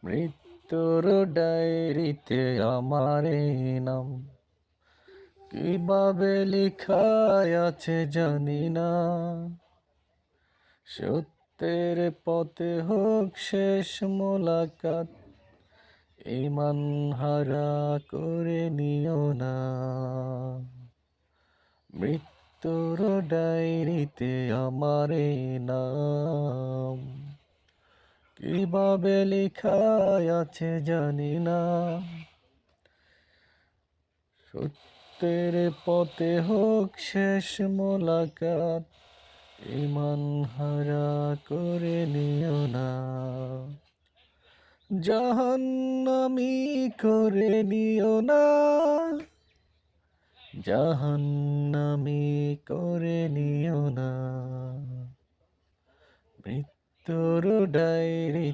মৃত্যুর ডায়েরিতে আমার এই নাম কিভাবে লেখা আছে জানি না। সত্যের পথে হোক শেষ মোলাকাত, ইমান হারা করে নিও না। মৃত্যুর ডায়েরিতে আমার এই নাম কিভাবে লেখা আছে জানি না। সত্যের পথে হোক শেষ মোলাকাত, ইমান হারা করে নিও না। জাহান্নামী করে নিও না, জাহান্নামী করে নিও না। মৃত্যুর ডায়েরি